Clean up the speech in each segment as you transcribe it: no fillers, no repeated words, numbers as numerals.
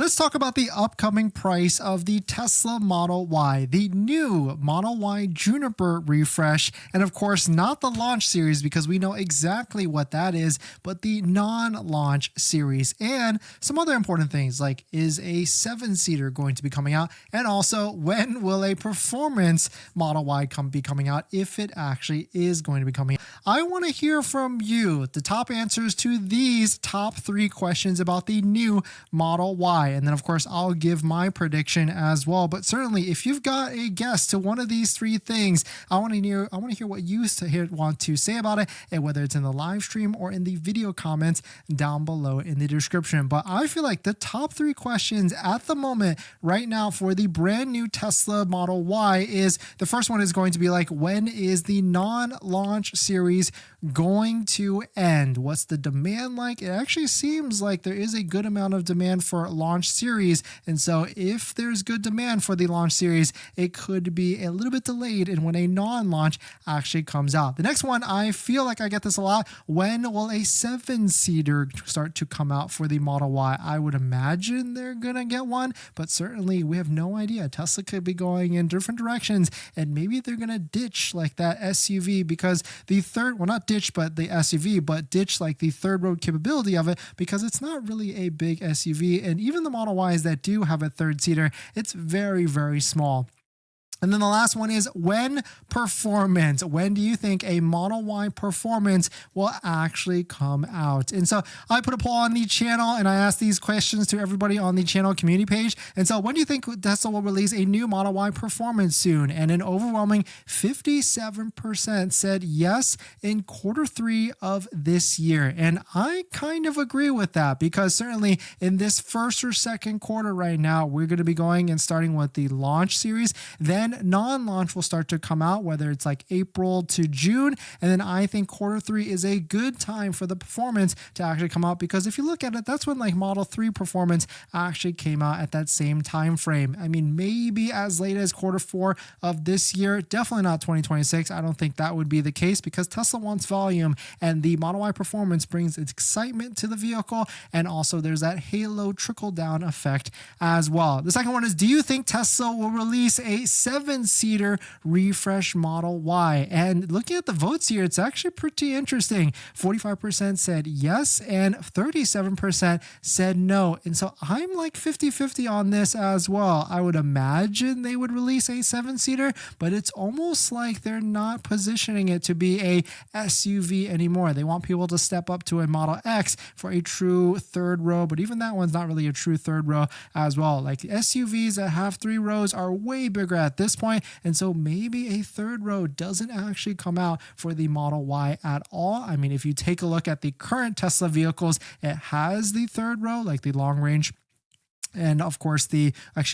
Let's talk about the upcoming price of the Tesla Model Y, the new Model Y Juniper refresh, and of course not the launch series because we know exactly what that is, but the non-launch series, and some other important things like is a 7-seater going to be coming out, and also when will a performance Model Y be coming out if it actually is going to be coming out. I want to hear from you the top answers to these top 3 questions about the new Model Y. And then, of course, I'll give my prediction as well. But certainly, if you've got a guess to one of these 3 things, I want to hear what you want to say about it, and whether it's in the live stream or in the video comments down below in the description. But I feel like the top 3 questions at the moment right now for the brand new Tesla Model Y is the first one is going to be like, when is the non-launch series going to end? What's the demand like? It actually seems like there is a good amount of demand for launch series, and so if there's good demand for the launch series, it could be a little bit delayed in when a non-launch actually comes out. The next one, I feel like I get this a lot: when will a 7-seater start to come out for the Model Y? I would imagine they're gonna get one, but certainly we have no idea. Tesla could be going in different directions, and maybe they're gonna ditch like that SUV, because the third, well, not ditch but the SUV, but ditch like the third row capability of it, because it's not really a big SUV, and even the Model Ys that do have a 3rd-seater, it's very, very small. And then the last one is when performance. When do you think a Model Y performance will actually come out? And so I put a poll on the channel and I asked these questions to everybody on the channel community page. And so when do you think Tesla will release a new Model Y performance soon? And an overwhelming 57% said yes in Q3 of this year. And I kind of agree with that, because certainly in this first or second quarter right now, we're going to be going and starting with the launch series. Then non-launch will start to come out, whether it's like April to June. And then I think Q3 is a good time for the performance to actually come out, because if you look at it, that's when like Model 3 performance actually came out at that same time frame. I mean, maybe as late as Q4 of this year, definitely not 2026. I don't think that would be the case, because Tesla wants volume, and the Model Y performance brings its excitement to the vehicle, and also there's that halo trickle-down effect as well. The second one is, do you think Tesla will release a 7-seater refresh Model Y? And looking at the votes here, it's actually pretty interesting. 45% said yes and 37% said no. And so I'm like 50-50 on this as well. I would imagine they would release a 7-seater, but it's almost like they're not positioning it to be a SUV anymore. They want people to step up to a Model X for a true 3rd row, but even that one's not really a true 3rd row as well. Like the SUVs that have 3 rows are way bigger at this point, and so maybe a 3rd row doesn't actually come out for the Model Y at all. I mean, if you take a look at the current Tesla vehicles, it has the 3rd row, like the long range. And of course,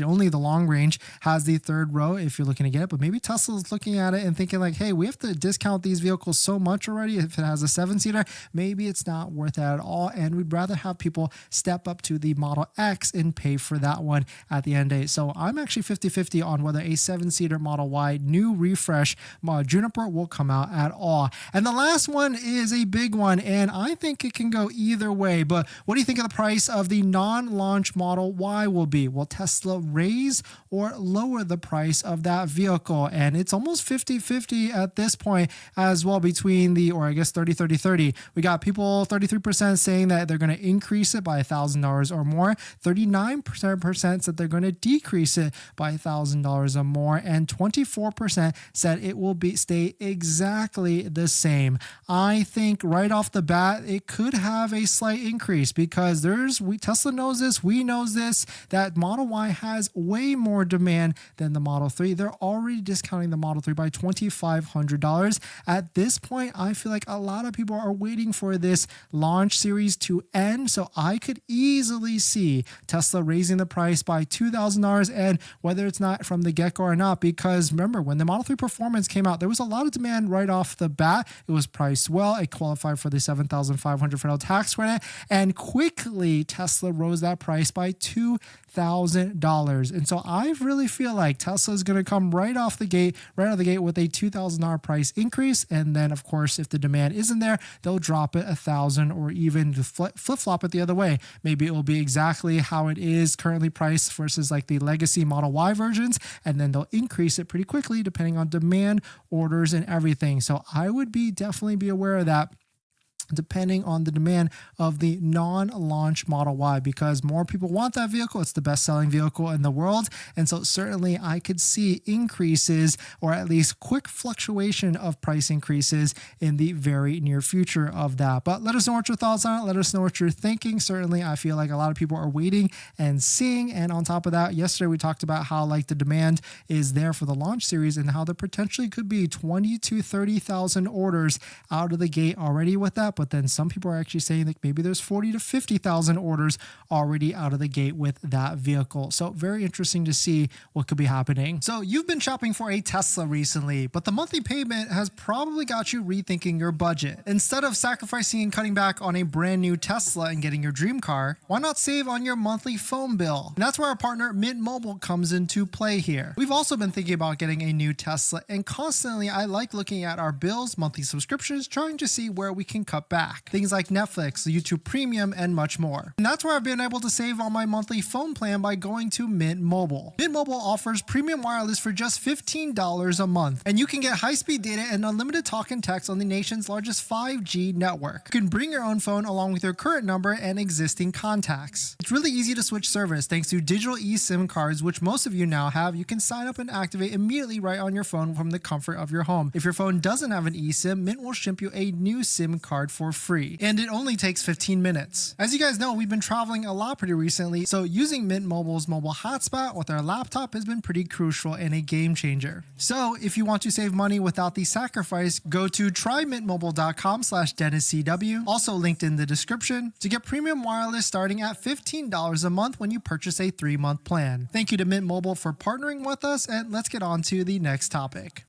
only the long range has the 3rd row if you're looking to get it. But maybe Tesla's looking at it and thinking like, hey, we have to discount these vehicles so much already. If it has a 7-seater, maybe it's not worth it at all. And we'd rather have people step up to the Model X and pay for that one at the end of the day. So I'm actually 50-50 on whether a 7-seater Model Y new refresh Juniper will come out at all. And the last one is a big one, and I think it can go either way. But what do you think of the price of the non-launch Model Y will be? Will Tesla raise or lower the price of that vehicle? And it's almost 50-50 at this point as well, between the, or I guess 30-30-30. We got people 33% saying that they're going to increase it by $1,000 or more. 39% said they're going to decrease it by $1,000 or more, and 24% said it will stay exactly the same. I think right off the bat it could have a slight increase, because Tesla knows this, we knows this, that Model Y has way more demand than the Model 3. They're already discounting the Model 3 by $2,500. At this point, I feel like a lot of people are waiting for this launch series to end, so I could easily see Tesla raising the price by $2,000, and whether it's not from the get-go or not, because remember, when the Model 3 Performance came out, there was a lot of demand right off the bat. It was priced well. It qualified for the $7,500 federal tax credit, and quickly Tesla rose that price by $2,000. $2,000. And so I really feel like Tesla is going to come right out of the gate with a $2,000 price increase. And then of course, if the demand isn't there, they'll drop it $1,000 or even flip-flop it the other way. Maybe it will be exactly how it is currently priced versus like the legacy Model Y versions, and then they'll increase it pretty quickly depending on demand, orders, and everything. So I would definitely be aware of that, depending on the demand of the non-launch Model Y, because more people want that vehicle. It's the best-selling vehicle in the world. And so certainly I could see increases, or at least quick fluctuation of price increases in the very near future of that. But let us know what your thoughts on it. Let us know what you're thinking. Certainly I feel like a lot of people are waiting and seeing. And on top of that, yesterday we talked about how like the demand is there for the launch series and how there potentially could be 20 to 30,000 orders out of the gate already with that. But then some people are actually saying that maybe there's 40 to 50,000 orders already out of the gate with that vehicle. So very interesting to see what could be happening. So you've been shopping for a Tesla recently, but the monthly payment has probably got you rethinking your budget. Instead of sacrificing and cutting back on a brand new Tesla and getting your dream car, why not save on your monthly phone bill? And that's where our partner Mint Mobile comes into play here. We've also been thinking about getting a new Tesla, and constantly I like looking at our bills, monthly subscriptions, trying to see where we can cut back. Things like Netflix, YouTube Premium, and much more. And that's where I've been able to save on my monthly phone plan by going to Mint Mobile. Mint Mobile offers premium wireless for just $15 a month, and you can get high-speed data and unlimited talk and text on the nation's largest 5G network. You can bring your own phone along with your current number and existing contacts. It's really easy to switch service thanks to digital eSIM cards, which most of you now have. You can sign up and activate immediately right on your phone from the comfort of your home. If your phone doesn't have an eSIM, Mint will ship you a new SIM card for free. And it only takes 15 minutes. As you guys know, we've been traveling a lot pretty recently, so using Mint Mobile's mobile hotspot with our laptop has been pretty crucial and a game changer. So if you want to save money without the sacrifice, go to trymintmobile.com/DennisCW, also linked in the description, to get premium wireless starting at $15 a month when you purchase a 3-month plan. Thank you to Mint Mobile for partnering with us, and let's get on to the next topic.